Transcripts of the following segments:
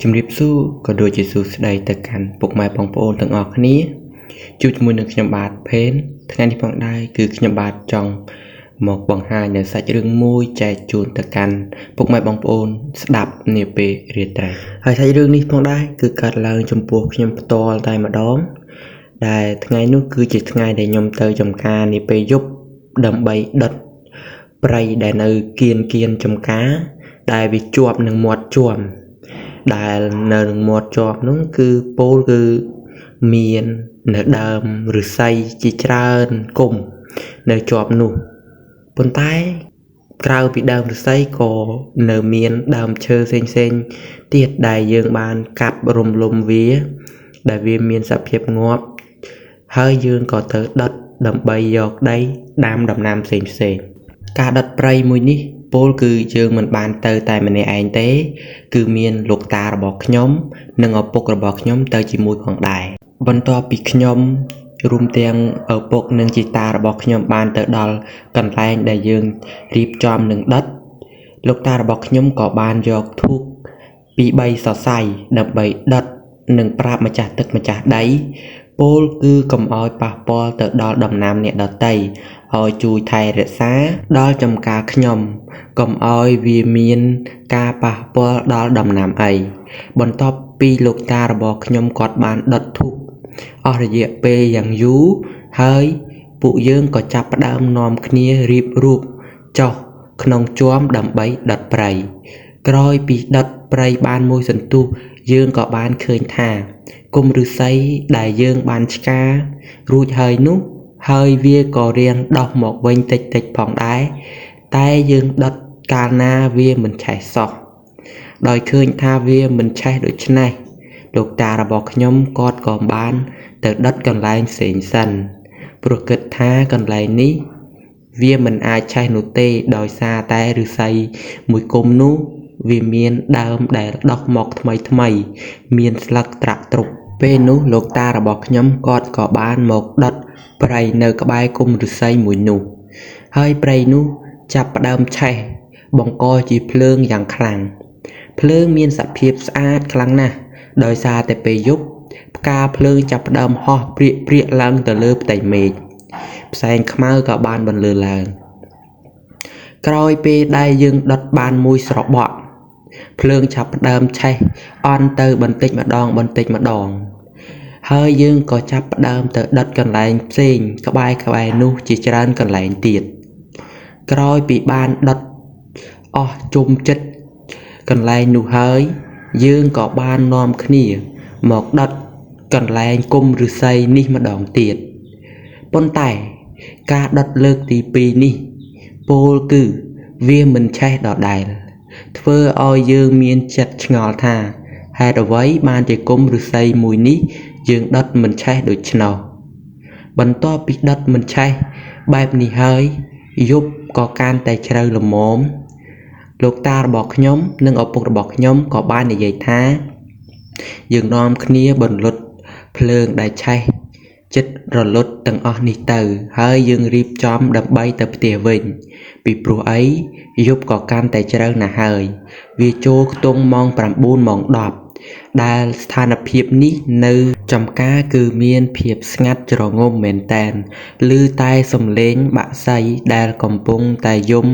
ជំរាបសួរក៏ដូចជាសួស្តីទៅកាន់ពុកម៉ែបងប្អូនទាំងអស់គ្នាជួបជាមួយនឹងខ្ញុំបាទផេនថ្ងៃនេះផងដែរគឺខ្ញុំបាទចង់មកបង្ហាញនៅសាច់រឿងមួយចែកជូនទៅកាន់ពុកម៉ែបងប្អូនស្ដាប់នាពេលរាត្រីហើយសាច់រឿងនេះផងដែរគឺកើតឡើងចំពោះខ្ញុំផ្ទាល់តែម្ដងដែលថ្ងៃនោះគឺជាថ្ងៃដែលខ្ញុំទៅចំការនាពេលយប់ដើម្បីដុតព្រៃដែលនៅគៀនចំការដែលវាជាប់នឹងមាត់ជាំដែលនៅនឹងមាត់ជាប់នោះគឺពោលគឺមាននៅដើមឫស្សីជាច្រើនគុំនៅជាប់នោះប៉ុន្តែក្រៅពីដើមឫស្សីក៏នៅមានដើមឈើផ្សេងៗទៀតដែលយើងបានកាប់រំលំវាដែលវាមានសភាពងាប់ហើយយើងក៏ទៅដុតដើម្បីយកដីដាំដំណាំផ្សេងៗការដុតព្រៃមួយនេះពោលគឺយើងមិនបានទៅតែម្នាក់ឯងទេគឺមានលោកតារបស់ខ្ញុំនិងឪពុករបស់ខ្ញុំទៅជាមួយផងដែរបន្ទាប់ពីខ្ញុំរួមទាំងឪពុកនិងជីតារបស់ខ្ញុំបានទៅដល់កន្លែងដែលយើងរៀបចំនឹងដុតលោកតារបស់ខ្ញុំក៏បានយកធូបពី3សរសៃដើម្បីដុតនិងប្រាប់ម្ចាស់ទឹកម្ចាស់ដីពោលគឺកុំឲ្យប៉ះពាល់ទៅដល់ដំណាំអ្នកដទៃឲ្យជួយថែរក្សាដល់ចំការខ្ញុំកុំឲ្យវាមានការប៉ះពាល់ដល់ដំណាំអីបន្ទាប់ពីលោកតារបស់ខ្ញុំគាត់បានដុតធូបអស់រយៈពេលយ៉ាងយូរហើយពួកយើងក៏ចាប់ផ្ដើមនាំគ្នារៀបរូបចុះក្នុងជួមដើម្បីដុតព្រៃក្រោយពីដុតព្រៃបានមួយសន្ទុះយើងក៏បានឃើញថាគុំឫស្សីដែលយើងបានឆ្ការរួចហើយនោះហើយវាក៏រៀងដោះមកវិញតិចផងដែរតែយើងដុតកាលណាវាមិនឆេះសោះដោយឃើញថាវាមិនឆេះដូច្នេះលោកតារបស់ខ្ញុំគាត់ក៏បានទៅដុតកន្លែងផ្សេងសិនព្រោះគិតថាកន្លែងនេះវាមិនអាចឆេះនោះទេដោយសារតែឫស្សីមួយគុំនោះវាមានដើមដែលដោះមកថ្មីមានស្លឹកត្រាក់ទ្រុបពេលនោះលោកតារបស់ខ្ញុំគាត់ក៏បានមកដុតព្រៃនៅក្បែរគុំឫស្សីមួយនោះហើយព្រៃនោះចាប់ផ្ដើមឆេះបង្កជាភ្លើងយ៉ាងខ្លាំងភ្លើងមានសភាពស្អាតខ្លាំងណាស់ដោយសារតែពេលយប់ផ្កាភ្លើងចាប់ផ្ដើមហោះព្រាកឡើងទៅលើផ្ទៃមេឃផ្សែងខ្មៅក៏បានបន្លឺឡើងក្រោយពេលដែលយើងដុតបានមួយស្របក់ភ្លើងចាប់ផ្ដើមឆេះអន់ទៅបន្តិចម្ដងហើយយើងក៏ចាប់ផ្ដើមទៅដុតកន្លែងផ្សេងក្បែរនោះជាច្រើនកន្លែងទៀតក្រោយពីបានដុតអស់ជុំចិត្តកន្លែងនោះហើយយើងក៏បាននាំគ្នាមកដុតកន្លែងគុំឫស្សីនេះម្ដងទៀតប៉ុន្តែការដុតលើកទី2នេះពោលគឺវាមិនឆេះដដែលធ្វើឲ្យយើងមានចិត្តឆ្ងល់ថាហេតុអ្វីបានជាគុំឫស្សីមួយនេះយើងដុតមិនឆេះដូច្នោះបន្ទាប់ពីដុតមិនឆេះបែបនេះហើយយប់ក៏កាន់តែជ្រៅល្មមលោកតារបស់ខ្ញុំនិងឪពុករបស់ខ្ញុំក៏បាននិយាយថាយើងនាំគ្នាបន្លត់ភ្លើងដែលឆេះចិត្តរលត់ទាំងអស់នេះទៅហើយយើងរៀបចំដើម្បីទៅផ្ទះវិញពីព្រោះអីយប់ក៏កាន់តែជ្រៅណាស់ហើយវាចូលខ្ទង់ម៉ោង9ម៉ោង10ដែលស្ថានភាពនេះនៅចំការគឺមានភាពស្ងាត់ជ្រងំមែនតែនឮតែសំឡេងបាក់សីដែលកំពុងតែយំ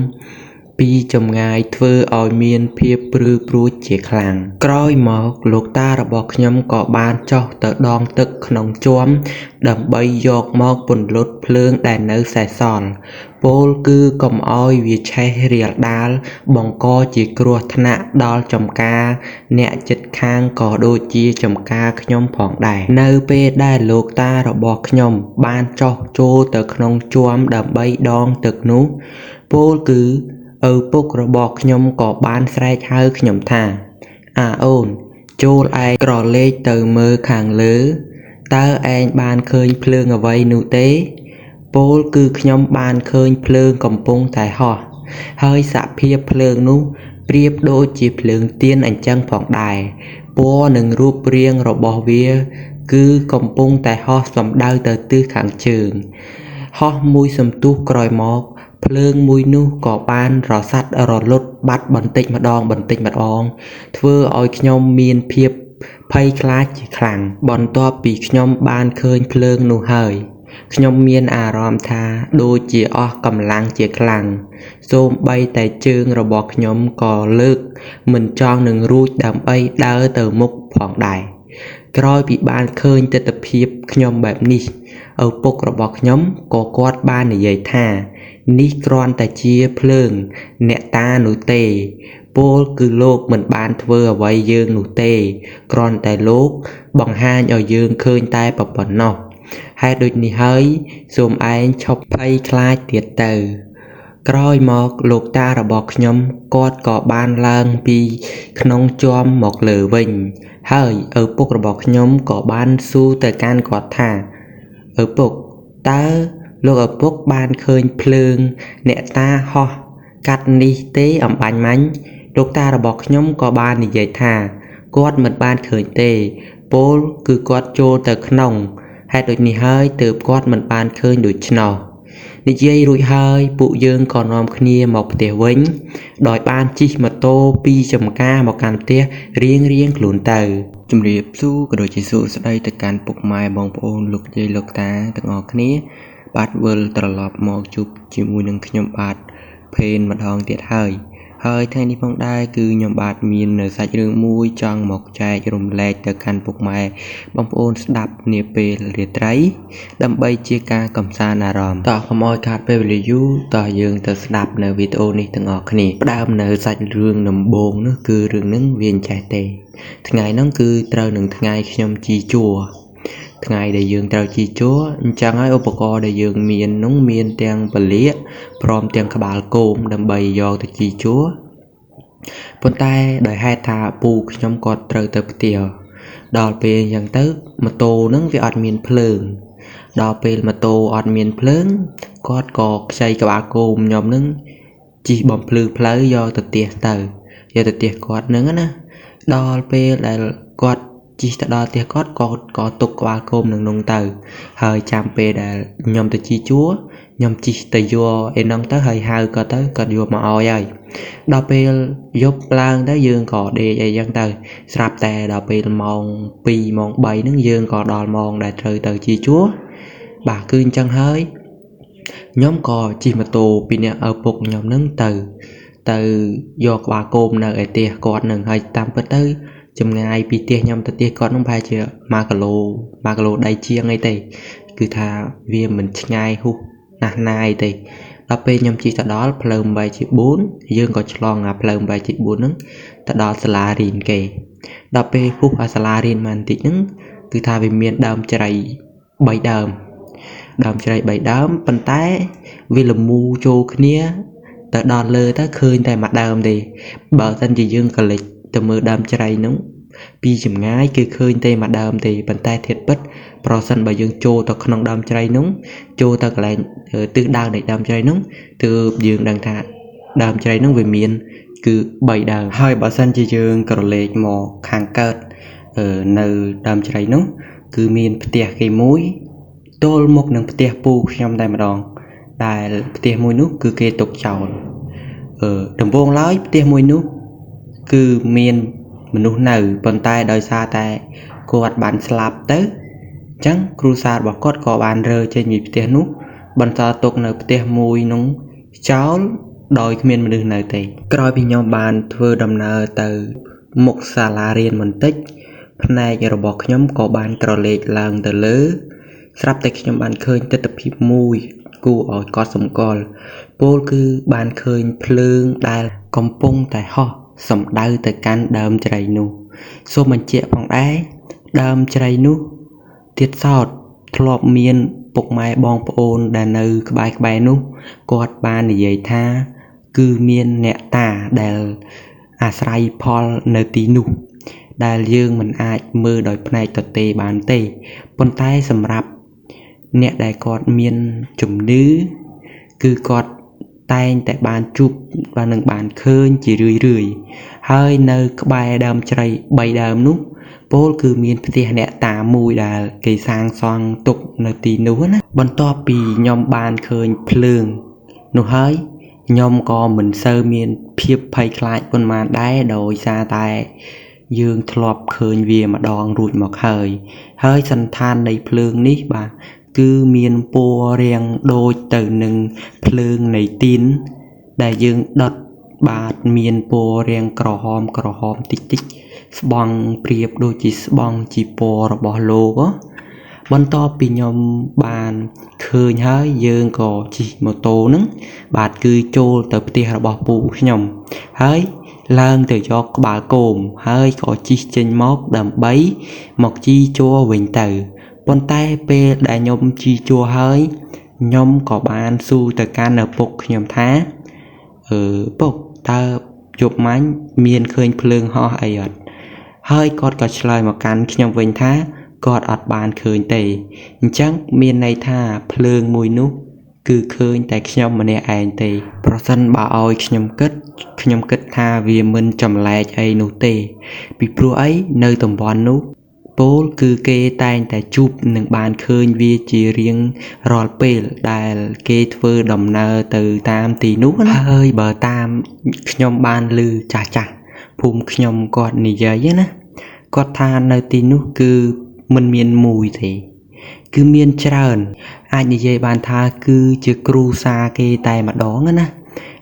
ពីចម្ងាយធ្វើឲ្យមានភាពព្រឺព្រួចជាខ្លាំងក្រោយមកលោកតារបស់ខ្ញុំក៏បានចុះទៅដងទឹកក្នុងជួមដើម្បីយកមកពន្លត់ភ្លើងដែលនៅសេសសល់ពោលគឺកុំឲ្យវាឆេះរាលដាលបង្កជាគ្រោះថ្នាក់ដល់ចំការអ្នកជិតខាងក៏ដូចជាចំការខ្ញុំផងដែរនៅពេលដែលលោកតារបស់ខ្ញុំបានចុះចូលទៅក្នុងជួមដើម្បីដងទឹកនោះពោលគឺឪពុករបស់ខ្ញុំក៏បានស្រែកហៅខ្ញុំថាអូនចូលឯងក្រឡេកទៅមើលខាងលើតើឯងបានឃើញភ្លើងអ្វីនោះទេពោលគឺខ្ញុំបានឃើញភ្លើងកំពុងតែហោះហើយសភាពភ្លើងនោះប្រៀបដូចជាភ្លើងទៀនអញ្ចឹងផងដែរពណ៌និងរូបរាងរបស់វាគឺកំពុងតែហោះសំដៅទៅទិសខាងជើងហោះមួយសន្ទុះក្រោយមក ភ្លើងមួយនោះក៏បានរសាត់រលត់បាត់បន្តិចម្ដងធ្វើឲ្យខ្ញុំមានភាពភ័យខ្លាចជាខ្លាំងបន្ទាប់ពីខ្ញុំបានឃើញភ្លើងនោះហើយខ្ញុំមានអារម្មណ៍ថាដូចជាអស់កម្លាំងជាខ្លាំងសូម្បីតែជើងរបស់ខ្ញុំក៏លើកមិនចង់នឹងរួចដើម្បីដើរទៅមុខផងដែរក្រោយពីបានឃើញទស្សនវិជ្ជាខ្ញុំបែបនេះឪពុករបស់ខ្ញុំក៏គាត់បាននិយាយថានេះគ្រាន់តែជាភ្លើងអ្នកតានោះទេពោលគឺលោកមិនបានធ្វើអ្វីយើងនោះទេគ្រាន់តែលោកបង្ហាញឲ្យយើងឃើញតែប៉ុណ្ណោះហេតុដូចនេះហើយសូមឯងឈប់ភ័យខ្លាចទៀតទៅក្រោយមកលោកតារបស់ខ្ញុំគាត់ក៏បានឡើងពីក្នុងជាំមកលើវិញហើយឪពុករបស់ខ្ញុំក៏បានសួរទៅកាន់គាត់ថាឪពុកតើលោកឪពុកបានឃើញភ្លើងអ្នកតាហោះកាត់នេះទេអំបញ្ញមាញ់លោកតារបស់ខ្ញុំក៏បាននិយាយថាគាត់មិនបានឃើញទេពោលគឺគាត់ចូលទៅក្នុងហេតុដូចនេះហើយទើបគាត់មិនបានឃើញដូច្នោះនិយាយរួចហើយពួកយើងក៏នាំគ្នាមកផ្ទះវិញដោយបានជិះម៉ូតូពីចំការមកកាន់ផ្ទះរៀងខ្លួនទៅជំរាបសួរក៏ដូចជាសួស្តីទៅកាន់ពុកម៉ែបងប្អូនលោកយាយលោកតាទាំងអស់គ្នាបាទវិលត្រឡប់មកជួបជាមួយនឹងខ្ញុំបាទភេនម្ដងទៀតហើយថ្ងៃនេះផងដែរគឺខ្ញុំបាទមានសាច់រឿងមួយចង់មកចែករំលែកទៅកាន់ពុកម៉ែបងប្អូនស្ដាប់នាពេលរាត្រីដើម្បីជាការកម្សាន្តអារម្មណ៍តោះកុំឲ្យខាតពេលវេលាយូរតោះយើងទៅស្ដាប់នៅវីដេអូនេះទាំងអស់គ្នាផ្ដើមនៅសាច់រឿងដំបូងនោះគឺរឿងហ្នឹងវាមិនចេះទេថ្ងៃហ្នឹងគឺត្រូវនឹងថ្ងៃខ្ញុំជីជួរថ្ងៃដែលយើងត្រូវជីជួរអញ្ចឹងហើយឧបករណ៍ដែលយើងមាននោះមានទាំងពលាកព្រមទាំងក្បាលគោមដើម្បីយកទៅជីជួរប៉ុន្តែដោយហេតុថាពូខ្ញុំគាត់ត្រូវទៅផ្ទះដល់ពេលអញ្ចឹងទៅម៉ូតូហ្នឹងវាអត់មានភ្លើងដល់ពេលម៉ូតូអត់មានភ្លើងគាត់ក៏ខ្ចីក្បាលគោមខ្ញុំហ្នឹងជិះបំភ្លឺផ្លូវយកទៅផ្ទះគាត់ហ្នឹងណាដល់ពេលដែលគាត់ជិះទៅដល់ផ្ទះគាត់ក៏ទុកក្បាលគោមនឹងនោះទៅហើយចាំពេលដែលខ្ញុំទៅជីជួរខ្ញុំជិះទៅយកឯនោះទៅហើយហៅគាត់ទៅគាត់យកមកឲ្យហើយដល់ពេលយប់ឡើងទៅយើងក៏ដេកអីចឹងទៅស្រាប់តែដល់ពេលម៉ោង2ម៉ោង3ហ្នឹងយើងក៏ដល់ម៉ោងដែលត្រូវទៅជីជួរបាទគឺអញ្ចឹងហើយខ្ញុំក៏ជិះម៉ូតូពីអ្នកឪពុកខ្ញុំហ្នឹងទៅយកក្បាលគោមនៅឯផ្ទះគាត់នឹងហើយតាមពិតទៅចម្ងាយពីផ្ទះខ្ញុំទៅផ្ទះគាត់នោះប្រហែលជា1គីឡូដីជាងអីទេគឺថាវាមិនឆ្ងាយហួសណាស់ណាយទេដល់ពេលខ្ញុំជិះទៅដល់ផ្លូវ8/4យើងក៏ឆ្លងអាផ្លូវ8/4ហ្នឹងទៅដល់សាលារៀនគេដល់ពេលពុះអាសាលារៀនមកបន្តិចហ្នឹងគឺថាវាមានដើមជ្រៃ3ដើមប៉ុន្តែវាលមូចូលគ្នាទៅដល់លើទៅឃើញតែមួយដើមទេបើមិនជាយើងក៏លេចទៅមើលដើមជ្រៃហ្នឹងពីចម្ងាយគឺឃើញតែមួយដើមទេប៉ុន្តែធាតុពិតប្រសិនបើយើងចូលទៅក្នុងដើមជ្រៃហ្នឹងចូលទៅកន្លែងទិសដៅនៃដើមជ្រៃហ្នឹងទើបយើងដឹងថាដើមជ្រៃហ្នឹងវាមានគឺ3ដើមហើយបើសិនជាយើងក្រឡេកមកខាងកើតនៅដើមជ្រៃហ្នឹងគឺមានផ្ទះគេមួយទល់មុខនឹងផ្ទះពូខ្ញុំតែម្ដងដែលផ្ទះមួយនោះគឺគេទុកចោលដំបូងឡើយផ្ទះមួយនោះគឺមានមនុស្សនៅប៉ុន្តែដោយសារតែគាត់បានស្លាប់ទៅអញ្ចឹងគ្រួសាររបស់គាត់ក៏បានរើចេញពីផ្ទះនោះបន្តទុកនៅផ្ទះមួយនោះចោលដោយគ្មានមនុស្សនៅទេក្រោយពីខ្ញុំបានធ្វើដំណើរទៅមុខសាលារៀនបន្តិចផ្នែករបស់ខ្ញុំក៏បានក្រឡេកឡើងទៅលើស្រាប់តែខ្ញុំបានឃើញទស្សនវិជ្ជាមួយគួរឲ្យកត់សម្គាល់ពោលគឺបានឃើញភ្លើងដែលកំពុងតែហោះសំដៅទៅកាន់ដើមជ្រៃនោះសូមបញ្ជាក់ផងដែរដើមជ្រៃនោះទៀតសោតធ្លាប់មានពុកម៉ែបងប្អូនដែលនៅក្បែរនោះគាត់បាននិយាយថាគឺមានអ្នកតាដែលអាស្រ័យផលនៅទីនោះដែលយើងមិនអាចមើលដោយភ្នែកទទេបានទេប៉ុន្តែសម្រាប់អ្នកដែលគាត់មានជំនឿគឺគាត់តែងតែបានជួបបានឃើញជារឿយហើយនៅក្បែរដើមជ្រៃ3ដើមនោះពោលគឺមានផ្ទះអ្នកតាមួយដែលគេសាងសង់ទុកនៅទីនោះណាបន្ទាប់ពីខ្ញុំបានឃើញភ្លើង នោះហើយខ្ញុំក៏មិនសូវមានភាពភ័យខ្លាចប៉ុន្មានដែរដោយសារតែយើងធ្លាប់ឃើញវាម្ដងរួចមកហើយសន្តាននៃភ្លើងនេះបាទគឺមានពណ៌រាងដូចទៅនឹងភ្លើងនៃទីនដែលយើងដុតបាទមានពណ៌រាងក្រហមតិចស្បង់ព្រៀបដូចជាស្បង់ជីពណ៌របស់លោកបន្ទាប់ពីខ្ញុំបានឃើញហើយយើងក៏ជិះម៉ូតូហ្នឹងបាទគឺចូលទៅផ្ទះរបស់ពូខ្ញុំហើយឡើងទៅយកក្បាលគោមហើយក៏ជិះចេញមកដើម្បីមកជីជួវិញទៅប៉ុន្តែពេលដែលខ្ញុំជីជួហើយខ្ញុំក៏បានសួរទៅកាន់ឪពុកខ្ញុំថាពុកតើយប់មាញ់មានឃើញភ្លើងហោះអីអត់ហើយគាត់ក៏ឆ្លើយមកកាន់ខ្ញុំវិញថាគាត់អត់បានឃើញទេអញ្ចឹងមានន័យថាភ្លើងមួយនោះគឺឃើញតែខ្ញុំម្នាក់ឯងទេប្រសិនបើឲ្យខ្ញុំគិតថាវាមិនចម្លែកអីនោះទេពីព្រោះអីនៅតំបន់នោះពោលគឺគេតែងតែជួបនឹងបានឃើញវាជារៀងរាល់ពេលដែលគេធ្វើដំណើរទៅតាមទីនោះហើយបើតាមខ្ញុំបានឮចាស់ភូមិខ្ញុំគាត់និយាយណាគាត់ថានៅទីនោះគឺមិនមានមួយទេគឺមានច្រើនអាចនិយាយបានថាគឺជាគ្រួសារគេតែម្ដងណា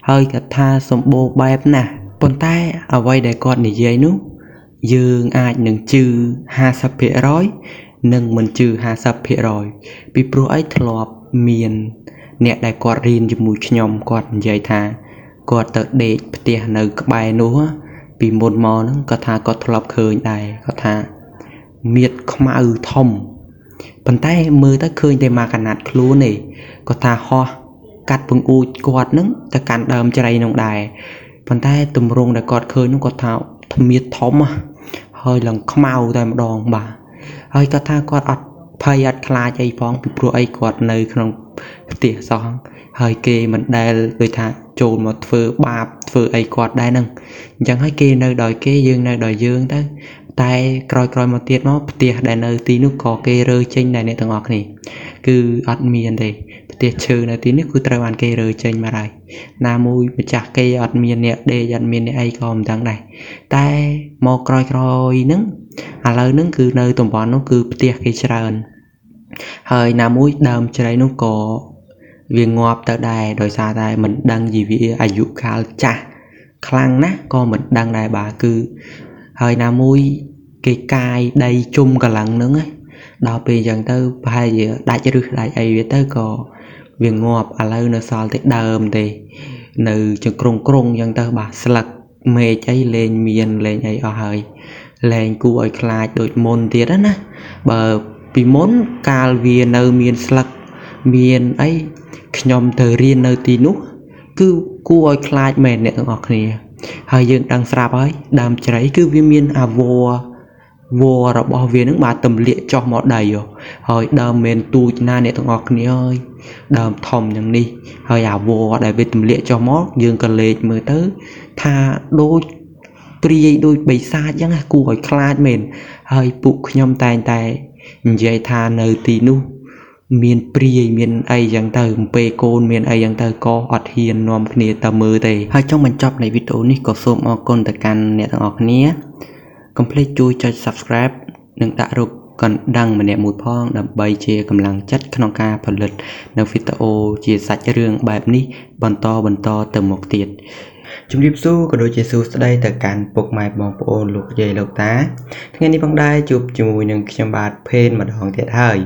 ហើយគាត់ថាសម្បូរបែបណាស់ប៉ុន្តែអ្វីដែលគាត់និយាយនោះយើងអាចនឹងជឿ 50% និងមិនជឿ 50% ពីព្រោះអីធ្លាប់មានអ្នកដែលគាត់រៀនជាមួយខ្ញុំគាត់និយាយថាគាត់ទៅដេកផ្ទះនៅក្បែរនោះពីមុនមកហ្នឹងគាត់ថាគាត់ធ្លាប់ឃើញដែរគាត់ថាមៀតខ្មៅធំប៉ុន្តែមើលទៅឃើញតែមកកណាត់ខ្លួនទេគាត់ថាហោះកាត់ពង្អួចគាត់ហ្នឹងទៅកាន់ដើមជ្រៃនោះដែរប៉ុន្តែទម្រង់ដែលគាត់ឃើញនោះគាត់ថាមៀតធំហើយឡើងខ្មៅតែម្ដងបាទហើយគាត់ថាគាត់អត់ភ័យអត់ខ្លាចអីផងពីព្រោះអីគាត់នៅក្នុងផ្ទះសោះហើយគេមិនដែលដូចថាចូលមកធ្វើបាបធ្វើអីគាត់ដែរហ្នឹងអញ្ចឹងហើយគេនៅដោយគេយើងនៅដោយយើងទៅតែក្រោយមកទៀតមកផ្ទះដែលនៅទីនោះក៏គេរើចេញដែរអ្នកទាំងអស់គ្នាគឺអត់មានទេផ្ទះឈើនៅទីនេះគឺត្រូវបានគេរើចេញមកហើយណាមួយម្ចាស់គេអត់មានអ្នកដេកអត់មានអ្នកអីក៏មិនដឹងដែរតែមកក្រោយហ្នឹងឥឡូវហ្នឹងគឺនៅតំបន់នោះគឺផ្ទះគេច្រើនហើយណាមួយដើមជ្រៃនោះក៏វាងាប់ទៅដែរដោយសារតែមិនដឹងជីវាអាយុកាលចាស់ខ្លាំងណាស់ក៏មិនដឹងដែរបាទគឺហើយណាមួយគេកាយដីជុំកន្លងហ្នឹងដល់ពេលអញ្ចឹងទៅប្រហែលជាដាច់ឬដាច់អីវាទៅក៏វាងាប់ឥឡូវនៅសល់តែដើមទេនៅចង្ក្រុងអញ្ចឹងទៅបាទស្លឹកមេឃអីលែងមានលែងអីអស់ហើយលែងគួរឲ្យខ្លាចដូចមុនទៀតណាបើពីមុនកាលវានៅមានស្លឹកមានអីខ្ញុំទៅរៀននៅទីនោះគឺគួរឲ្យខ្លាចមែនអ្នកទាំងអស់គ្នាហើយយើងដឹងស្រាប់ហើយដើមជ្រៃគឺវាមានអាវរបស់វានឹងបាទទម្លាក់ចុះមកដីហើយដើមមិនទូចណាអ្នកទាំងអស់គ្នាហើយដើមធំយ៉ាងនេះហើយអាវដែលវាទម្លាក់ចុះមកយើងក៏លេចមើលទៅថាដូចព្រាយដូចបិសាចអញ្ចឹងគួរឲ្យខ្លាចមែនហើយពួកខ្ញុំតែងតែនិយាយថានៅទីនោះមានព្រាយមានអីចឹងទៅអំពេកូនមានអីចឹងទៅក៏អត់ហ៊ាននាំគ្នាទៅមើលទេហើយចុងបញ្ចប់នៃវីដេអូនេះក៏សូមអរគុណទៅកាន់អ្នកទាំងអស់គ្នាកុំភ្លេចជួយចុច Subscribe និងដាក់រូបកណ្ដឹងម្នាក់មួយផងដើម្បីជាកម្លាំងចិត្តក្នុងការផលិតនៅវីដេអូជាសាច់រឿងបែបនេះបន្តទៅមុខទៀតជំរាបសួរក៏ដូចជាសួស្តីទៅកាន់ពុកម៉ែបងប្អូនលោកយាយលោកតាថ្ងៃនេះផងដែរជួបជាមួយនឹងខ្ញុំបាទភេនម្ដងទៀតហើយ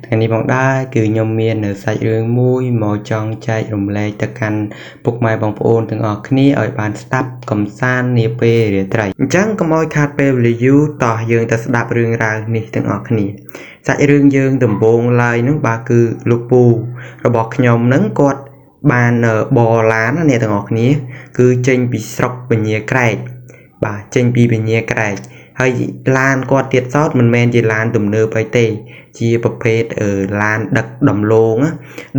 ថ្ងៃនេះផងដែរគឺខ្ញុំមាននៅសាច់រឿងមួយមកចង់ចែករំលែកទៅកាន់ពុកម៉ែបងប្អូនទាំងអស់គ្នាឲ្យបានស្ដាប់កំសាន្តនាពេលរាត្រីអញ្ចឹងកុំឲ្យខាតពេលវេលាយូរតោះយើងទៅស្ដាប់រឿងរ៉ាវនេះទាំងអស់គ្នាសាច់រឿងយើងដំបូងឡើយនោះបាទគឺលោកពូរបស់ខ្ញុំហ្នឹងគាត់បានបរឡានអ្នកទាំងអស់គ្នាគឺចេញពីស្រុកពញាក្រែកបាទចេញពីពញាក្រែកហើយឡានគាត់ទៀតសោតមិនមែនជាឡានទំនើបអីទេជាប្រភេទឡានដឹកដំឡូង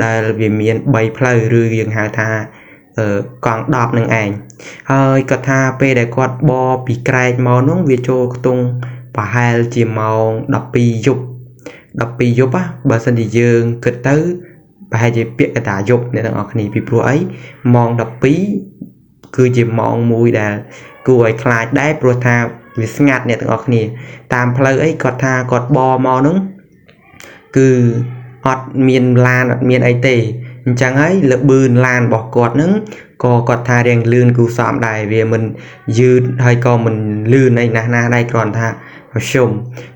ដែលវាមាន3ផ្លូវឬយើងហៅថាកង់10នឹងឯងហើយគាត់ថាពេលដែលគាត់បរពីក្រែកមកនោះវាចូលខ្ទង់ប្រហែលជាម៉ោង12យប់បើសិនជាយើងគិតទៅ ប្រហែលជាពាក្យកតាយប់អ្នកទាំងអស់គ្នាពីព្រោះអីម៉ោង12គឺជាម៉ោងមួយដែលគួរឲ្យខ្លាចដែរព្រោះថាវាស្ងាត់អ្នកទាំងអស់គ្នាតាមផ្លូវអីគាត់ថាគាត់បមកហ្នឹងគឺអត់មានឡានអត់មានអីទេអញ្ចឹងហើយលបឿនឡានរបស់គាត់ហ្នឹងក៏គាត់ថារៀងលឿនគូសំដែរវាមិនយឺតហើយក៏មិនលឿនអីណាស់ណាដែរគ្រាន់ថាមធ្យម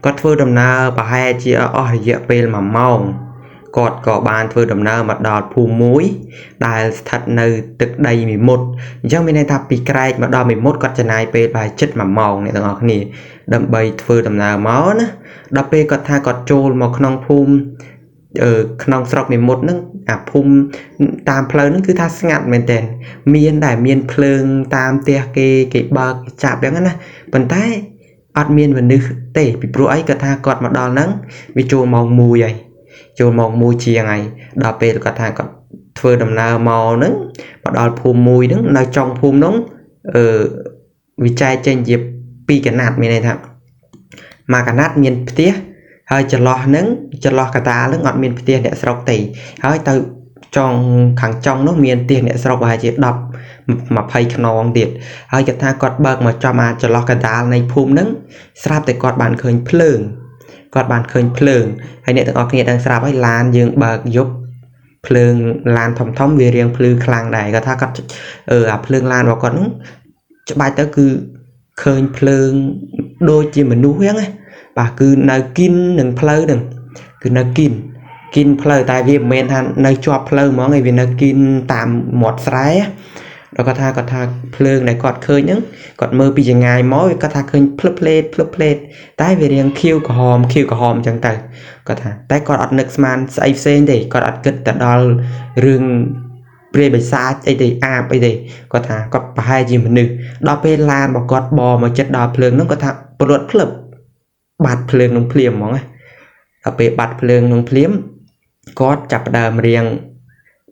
គាត់ធ្វើដំណើរប្រហែលជាអស់រយៈពេល1ម៉ោងគាត់ក៏បានធ្វើដំណើរមកដល់ភូមិមួយដែលស្ថិតនៅទឹកដីមីមុតអញ្ចឹងមានន័យថាពីក្រែកមកដល់មីមុតគាត់ចំណាយពេលប្រហែលជិត1ម៉ោងអ្នកទាំងអស់គ្នាដើម្បីធ្វើដំណើរមកណាដល់ពេលគាត់ថាគាត់ចូលមកក្នុងភូមិក្នុងស្រុកមីមុតហ្នឹងអាភូមិតាមផ្លូវហ្នឹងគឺថាស្ងាត់មែនតើមានតែមានភ្លើងតាមផ្ទះគេបើកចាប់ហ្នឹងណាប៉ុន្តែអត់មានមនុស្សទេពីព្រោះអីគាត់ថាគាត់មកដល់ហ្នឹងវាចូលម៉ោង1ហើយចូលម៉ោង1ជាងហើយដល់ពេលគាត់ថាគាត់ធ្វើដំណើរមកហ្នឹងមកដល់ភូមិមួយហ្នឹងនៅចុងភូមិហ្នឹងវាចែកចេញជា2កណាត់មានន័យថាមួយកណាត់មានផ្ទះហើយចន្លោះកតាលហ្នឹងអត់មានផ្ទះអ្នកស្រុកទេហើយទៅចុងខាងចុងនោះមានផ្ទះអ្នកស្រុកប្រហែលជា10 20ខ្នងទៀតហើយគាត់ថាគាត់បើកមកចំអាចន្លោះកតាលនៃភូមិហ្នឹងស្រាប់តែគាត់បានឃើញភ្លើងហើយអ្នកទាំងអស់គ្នាដឹងស្រាប់ហើយឡានយើងបើកយប់ភ្លើងឡានធំវារៀងភ្លឺខ្លាំងដែរគាត់ថាគាត់អាភ្លើងឡានរបស់គាត់ហ្នឹងច្បាច់ទៅគឺឃើញភ្លើងដូចជាមនុស្សហ្នឹងណាបាទគឺនៅគិននឹងផ្លូវហ្នឹងគឺនៅគិនផ្លូវតែវាមិនមែនថានៅជាប់ផ្លូវហ្មងឯងវានៅគិនតាមមាត់ស្រែដល់គាត់ថាភ្លើងដែលគាត់ឃើញហ្នឹងគាត់មើលពីចម្ងាយមកគាត់ថាឃើញភ្លឹបភ្លេតតែវារៀងខៀវក្រហមអញ្ចឹងទៅគាត់ថាតែគាត់អត់នឹកស្មានស្អីផ្សេងទេគាត់អត់គិតទៅដល់រឿងព្រាយបិសាចអីទេអាបអីទេគាត់ថាគាត់ប្រហែលជាមនុស្សដល់ពេលឡានរបស់គាត់បមកចិត្តដល់ភ្លើងហ្នឹងគាត់ថាព្រលត់ភ្លឹបបាត់ភ្លើងនឹងភ្លាមហ្មងណាដល់ពេលបាត់ភ្លើងនឹងភ្លាមគាត់ចាប់ផ្ដើមរៀង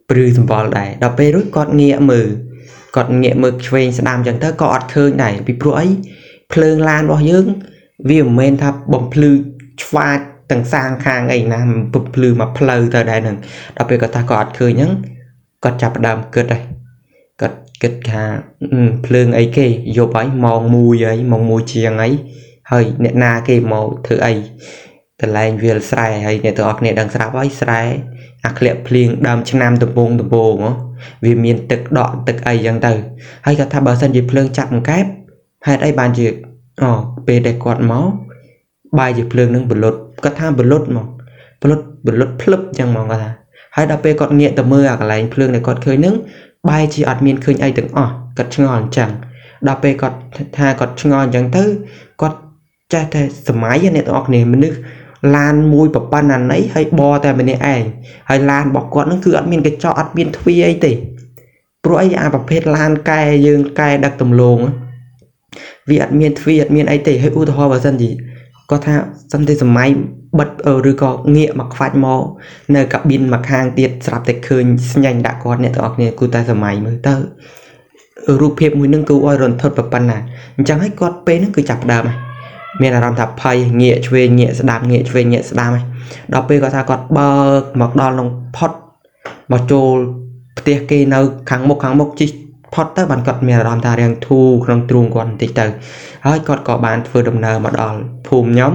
ព្រឺសម្បល់ដែរដល់ពេលរួចគាត់ងាកមើលឆ្វេងស្ដាំអញ្ចឹងទៅក៏អត់ឃើញដែរពីព្រោះអីភ្លើងឡានរបស់យើងវាមិនមែនថាបំភ្លឺឆ្វាចទាំងសាងខាងអីណាបំភ្លឺមកផ្លូវទៅដែរហ្នឹងដល់ពេលគាត់ថាគាត់អត់ឃើញហ្នឹងគាត់ចាប់ផ្ដើមគិតហើយគាត់គិតថាភ្លើងអីគេយប់ហើយម៉ោង1ហើយម៉ោង1ជាងហើយអ្នកណាគេមកធ្វើអីកន្លែងវាលស្រែហើយអ្នកទាំងអស់គ្នាដឹងស្រាប់ហើយស្រែអាក្លាក់ភ្លៀងដើមឆ្នាំដំបងវាមានទឹកដក់ទឹកអីចឹងទៅហើយគាត់ថាបើសិនជាភ្លើងចាប់អង្កែបហេតុអីបានជាពេលដែលគាត់មកបាយជាភ្លើងនឹងបលុតគាត់ថាបលុតមកបលុតភ្លឹបចឹងហ្មងគាត់ថាហើយដល់ពេលគាត់ងាកទៅមើលអាកន្លែងភ្លើងដែលគាត់ឃើញនឹងបាយជាអត់មានឃើញអីទាំងអស់គាត់ឆ្ងល់អញ្ចឹងដល់ពេលគាត់ថាគាត់ឆ្ងល់អញ្ចឹងទៅគាត់ចេះតែសម័យអ្នកទាំងអស់គ្នាមនុស្សឡានមួយប្រប៉ុណ្ណាណីហើយបតែម្នាក់ឯងហើយឡានរបស់គាត់នឹងគឺអត់មានកញ្ចក់អត់មានទ្វារអីទេព្រោះអីអាប្រភេទឡានកែយើងកែដឹកទំលងវាអត់មានទ្វារអត់មានអីទេហើយឧទាហរណ៍បើសិនជាគាត់ថាសិនតែសម័យបិទឬក៏ងាកមកខ្វាច់មកនៅកាប៊ីនមកខាងទៀតស្រាប់តែឃើញស្ញាញ់ដាក់គាត់អ្នកទាំងអស់គ្នាគឺតែសម័យមើលទៅរូបភាពមួយនឹងគួរឲ្យរន្ធត់ប៉ុណ្ណាអញ្ចឹងហើយគាត់ពេលហ្នឹងគឺចាប់ផ្ដើមមានអារម្មណ៍ថាភ័យងាកឆ្វេងងាកស្ដាំងាកឆ្វេងងាកស្ដាំហើយដល់ពេលគាត់ថាគាត់បើកមកដល់ក្នុងផុតមកចូលផ្ទះគេនៅខាងមុខជិះផុតទៅបានគាត់មានអារម្មណ៍ថារាំងធូរក្នុងទ្រូងគាត់បន្តិចទៅហើយគាត់ក៏បានធ្វើដំណើរមកដល់ភូមិខ្ញុំ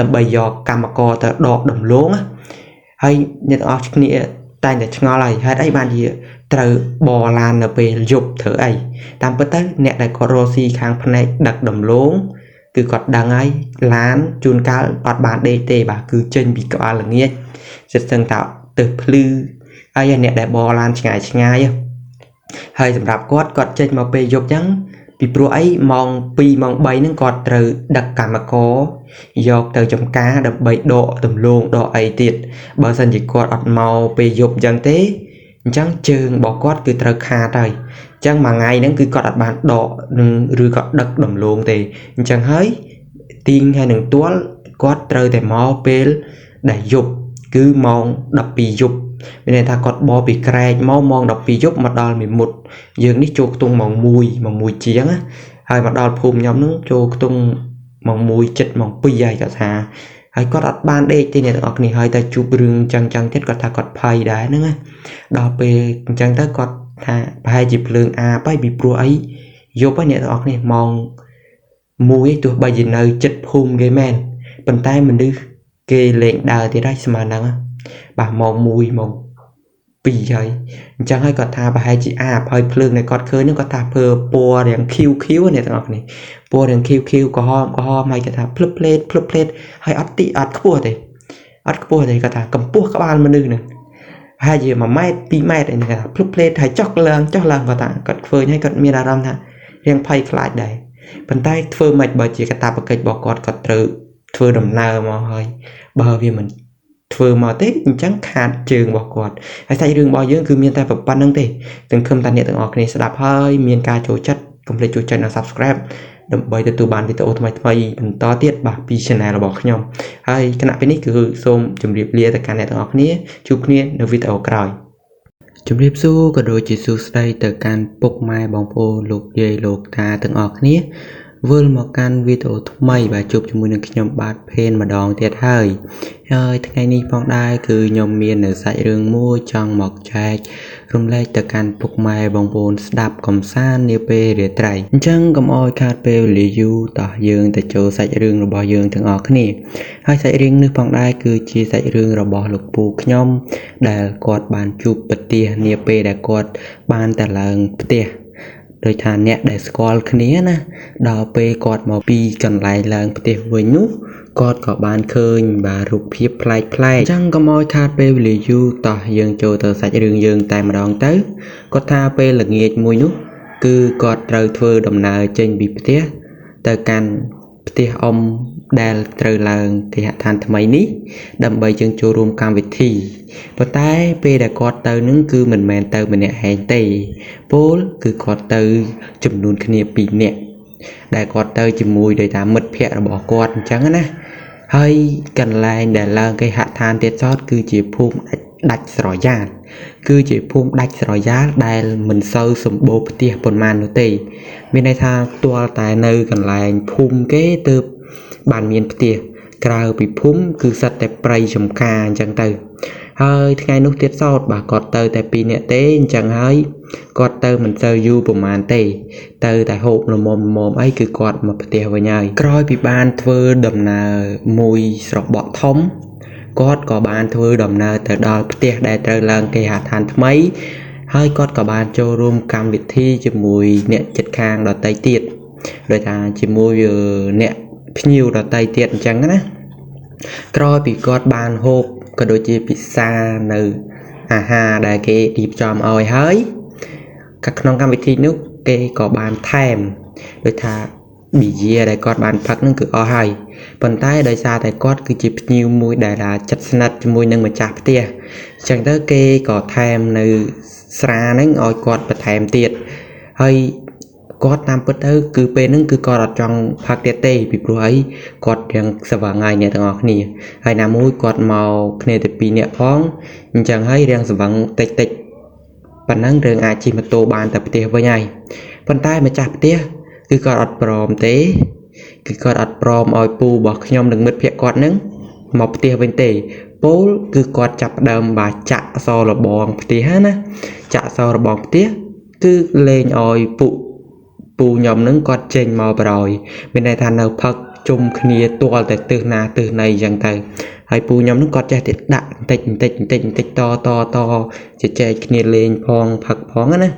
ដើម្បីយកកម្មករទៅដកដំឡូងហើយអ្នកទាំងអស់គ្នាតែងតែឆ្ងល់ហើយហេតុអីបានជាត្រូវបរឡាននៅពេលយប់ធ្វើអីតាមពិតទៅអ្នកដែលគាត់រស់ស៊ីខាងផ្នែកដឹកដំឡូងគឺគាត់ដឹងហើយឡានជួនកាលអត់បានដេកទេបាទគឺចេញពីក្បាលល្ងាចសិតសឹងថាទៅភ្លឺហើយអ្នកដែលបរឡានឆ្ងាយហើយសម្រាប់គាត់ចេញមកពេលយប់ចឹងពីព្រោះអីម៉ោង2ម៉ោង3ហ្នឹងគាត់ត្រូវដឹកកម្មករយកទៅចំការដើម្បីដកដំឡូងដកអីទៀតបើសិនជាគាត់អត់មកពេលយប់ចឹងទេអញ្ចឹងជើងរបស់គាត់គឺត្រូវខាតហើយអញ្ចឹងមួយថ្ងៃហ្នឹងគឺគាត់អត់បានដកឬក៏ដឹកដំឡូងទេអញ្ចឹងហើយទីងហើយនឹងទាល់គាត់ត្រូវតែមកពេលដែលយប់គឺម៉ោង12យប់មានន័យថាគាត់បោពីក្រែកមកម៉ោង12យប់មកដល់មីមុតយើងនេះចូលខ្ទង់ម៉ោង1ជាងហើយមកដល់ភូមិខ្ញុំនឹងចូលខ្ទង់ម៉ោង1 7ម៉ោង2ហើយគាត់ថា ហើយគាត់អត់បានដេកទេអ្នកទាំងអស់គ្នាហើយតែជួបរឿងចឹងទៀតគាត់ថាគាត់ភ័យដែរហ្នឹងណាដល់ពេលអញ្ចឹងទៅគាត់ថាប្រហែលជាភ្លើងអាបហើយពីព្រោះអីយប់ហើយអ្នកទាំងអស់គ្នាម៉ោង1ទោះបីជានៅចិត្តភូមិគេមែនប៉ុន្តែមនុស្សគេលេងដើរទៀតហើយស្មើហ្នឹងបាទម៉ោង1ម៉ោង2ហើយអញ្ចឹងហើយគាត់ថាប្រហែលជាអាបហើយភ្លើងដែលគាត់ឃើញហ្នឹងគាត់ថាពណ៌រាងខៀវអ្នកទាំងអស់គ្នាពណ៌រាងខៀវក្រហមហើយគាត់ថាភ្លឹបភ្លេតហើយអត់ខ្ពស់ទេគាត់ថាកម្ពស់ក្បាលមនុស្សហ្នឹងប្រហែលជា1ម៉ែត្រ2ម៉ែត្រអីហ្នឹងគាត់ថាភ្លឹបភ្លេតហើយចុះឡើងគាត់ថាគាត់ឃើញហើយគាត់មានអារម្មណ៍ថារាងភ័យខ្លាចដែរប៉ុន្តែធ្វើម៉េចបើជាកាតព្វកិច្ចរបស់គាត់ត្រូវធ្វើដំណើរមកហើយបើវាមិនធ្វើមកទេអញ្ចឹងខាតជើងរបស់គាត់ហើយសាច់រឿងរបស់យើងគឺមានតែប៉ុណ្្នឹងទេសង្ឃឹមថាអ្នកទាំងអស់គ្នាស្ដាប់ហើយមានការចូលចិត្តកុំភ្លេចចូលចុចនិង Subscribe ដើម្បីទទួលបានវីដេអូថ្មីបន្តទៀតបាទពី Channel របស់ខ្ញុំហើយគណៈពេលនេះគឺសូមជម្រាបលាទៅកាន់អ្នកទាំងអស់គ្នាជួបគ្នានៅវីដេអូក្រោយជម្រាបសួរក៏ដូចជាសួស្តីទៅកាន់ពុកម៉ែបងប្អូនលោកយាយលោកតាទាំងអស់គ្នាវិលមកកាន់វីដេអូថ្មីបាទជួបជាមួយនឹងខ្ញុំបាទភេនម្ដងទៀតហើយថ្ងៃនេះផងដែរគឺខ្ញុំមាននៅសាច់រឿងមួយចង់មកចែករំលែកទៅកាន់ពុកម៉ែបងប្អូនស្ដាប់កំសាន្តនាពេលរាត្រីអញ្ចឹងកុំឲ្យខាតពេលវេលាយូរតោះយើងទៅចូលសាច់រឿងរបស់យើងទាំងអស់គ្នាហើយសាច់រឿងនេះផងដែរគឺជាសាច់រឿងរបស់លោកពូខ្ញុំដែលគាត់បានជួបប្រទះនាពេលដែលគាត់បានទៅឡើងផ្ទះដោយថាអ្នកដែលស្គាល់គ្នាណាដល់ពេលគាត់មកពីកន្លែងឡើងផ្ទះវិញនោះគាត់ក៏បានឃើញបាទរូបភាពប្លែកអញ្ចឹងកុំឲ្យខាតពេលវេលាយូរតោះយើងចូលទៅសាច់រឿងយើងតែម្ដងទៅគាត់ថាពេលល្ងាចមួយនោះគឺគាត់ត្រូវធ្វើដំណើរចេញពីផ្ទះទៅកាន់ផ្ទះអ៊ំដែលត្រូវឡើងគេហដ្ឋានថ្មីនេះដើម្បីយើងចូលរួមកម្មវិធីប៉ុន្តែពេលដែលគាត់ទៅនឹងគឺមិនមែនទៅម្នាក់ឯងទេពលគឺគាត់ទៅចំនួនគ្នា2នាក់ដែលគាត់ទៅជាមួយដោយតាមមិត្តភ័ក្តិរបស់គាត់អញ្ចឹងណាហើយកន្លែងដែលឡើងគេហដ្ឋានទៀតសោតគឺជាភូមិដាច់ស្រយាលដែលមិនសូវសម្បូរផ្ទះប៉ុន្មាននោះទេមានន័យថាផ្ទាល់តែនៅកន្លែងភូមិគេទើបបានមានផ្ទះក្រៅពីភូមិគឺសិតតែព្រៃចំការអញ្ចឹងទៅហើយថ្ងៃនោះទៀតសោតបាទគាត់ទៅតែ2នាក់ទេអញ្ចឹងហើយគាត់ទៅមិនសូវយូរប្រហែលទេទៅតែហូបល្មមអីគឺគាត់មកផ្ទះវិញហើយក្រោយពីបានធ្វើដំណើរមួយស្របក់ធំគាត់ក៏បានធ្វើដំណើរទៅដល់ផ្ទះដែលត្រូវឡើងគេហដ្ឋានថ្មីហើយគាត់ក៏បានចូលរួមកម្មវិធីជាមួយអ្នកជិតខាងដទៃទៀតដោយថាជាមួយអ្នកភ្ញៀវដទៃទៀតអញ្ចឹងណាក្រោយពីគាត់បានហូបក៏ដូចជាពិសានៅអាហារដែលគេរៀបចំឲ្យហើយក្នុងកម្មវិធីនោះគេក៏បានថែមដូចថាប៊ីយ៉ាដែលគាត់បានផឹកនឹងគឺអស់ហើយប៉ុន្តែដោយសារតែគាត់គឺជាភ្ញៀវមួយដែលជិតស្និទ្ធជាមួយនឹងម្ចាស់ផ្ទះអញ្ចឹងទៅគេក៏ថែមនៅស្រាហ្នឹងឲ្យគាត់បន្ថែមទៀតហើយគាត់តាមពិតទៅគឺពេលហ្នឹងគឺគាត់អត់ចង់ផឹកទៀតទេពីព្រោះអីគាត់រៀងស្វឹងហើយអ្នកទាំងអស់គ្នាហើយណាមួយគាត់មកគ្នាតែ2នាក់ផងអញ្ចឹងហើយរៀងស្វឹងតិចប៉ុណ្ណឹងរឿងអាចជិះម៉ូតូបានតែផ្ទះវិញហើយប៉ុន្តែម្ចាស់ផ្ទះគឺគាត់អត់ព្រមទេគឺគាត់អត់ព្រមឲ្យពូរបស់ខ្ញុំនិងមិត្តភក្តិគាត់នឹងមកផ្ទះវិញទេពលគឺគាត់ចាប់ផ្ដើមបាទចាក់សរបងផ្ទះណាចាក់សរបងផ្ទះគឺលេងឲ្យពូខ្ញុំនឹងគាត់ចេញមកបរយមានន័យថានៅផឹកជុំគ្នាទាល់តែទិសណាទិសណីអញ្ចឹងទៅហើយពូខ្ញុំនឹងគាត់ចេះតែដាក់បន្តិចតជជែកគ្នាលេងផងផឹកផងណា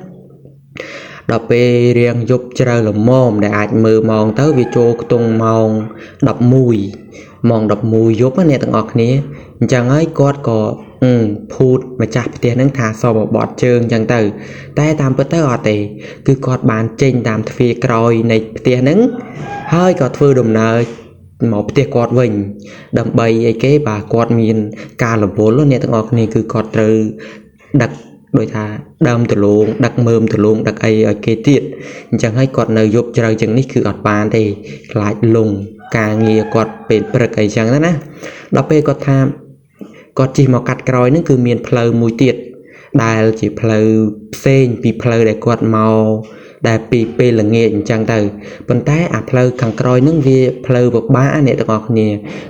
ដល់ពេលរៀងយប់ជ្រៅល្មមដែលអាចមើលម៉ោងទៅវាចូលខ្ទង់ម៉ោង11យប់អ្នកទាំងអស់គ្នាអញ្ចឹងហើយគាត់ក៏ភូតម្ចាស់ផ្ទះហ្នឹងថាសបបត់ជើងអញ្ចឹងទៅតែតាមពិតទៅអត់ទេគឺគាត់បានចេញតាមទ្វារក្រោយនៃផ្ទះហ្នឹងហើយក៏ធ្វើដំណើរមកផ្ទះគាត់វិញដើម្បីអីគេបាទគាត់មានការរវល់អ្នកទាំងអស់គ្នាគឺគាត់ត្រូវដឹកដោយថាដើមដលងដឹកមើមដលងដឹកអីឲ្យគេទៀតអញ្ចឹងហើយគាត់នៅយប់ជ្រៅចឹងនេះគឺអត់បានទេខ្លាចលងការងារគាត់ពេលព្រឹកអីចឹងណាដល់ពេលគាត់ថាគាត់ជិះមកកាត់ក្រោយហ្នឹងគឺមានផ្លូវមួយទៀតដែលជាផ្លូវផ្សេងពីផ្លូវដែលគាត់មក ដែលពីពេលល្ងាចអញ្ចឹងទៅប៉ុន្តែអាផ្លូវខាងក្រោយហ្នឹងវាផ្លូវពិបាកអ្នកទាំងអស់គ្នា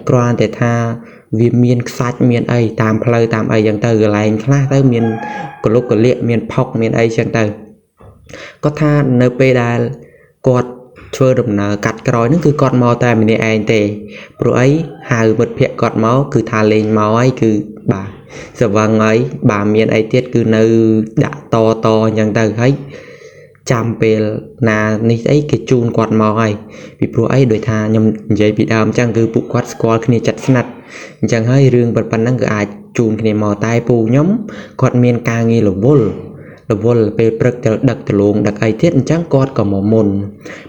គ្រាន់តែថាវាមានខ្សាច់មានអីតាមផ្លូវតាមអីអញ្ចឹងទៅកន្លែងខ្លះទៅមានកលុកកលៀកមានផុកមានអីអញ្ចឹងទៅគាត់ថានៅពេលដែលគាត់ធ្វើដំណើរកាត់ក្រោយហ្នឹងគឺគាត់មកតែម្នាក់ឯងទេព្រោះអីហៅមិត្តភក្តិគាត់មកគឺថាលេងមកហើយគឺបាទស្វឹងហើយបាទមានអីទៀតគឺនៅដាក់តអញ្ចឹងទៅហើយចាំពេលណានេះអីគេជូនគាត់មកហើយពីព្រោះអីដោយថាខ្ញុំនិយាយពីដើមអញ្ចឹងគឺពួកគាត់ស្គាល់គ្នាចិត្តស្និទ្ធអញ្ចឹងហើយរឿងប៉ុណ្ណឹងគឺអាចជូនគ្នាមកតែពូខ្ញុំគាត់មានការងាររវល់ពេលព្រឹកទៅដឹកដលងដឹកអីទៀតអញ្ចឹងគាត់ក៏មកមុន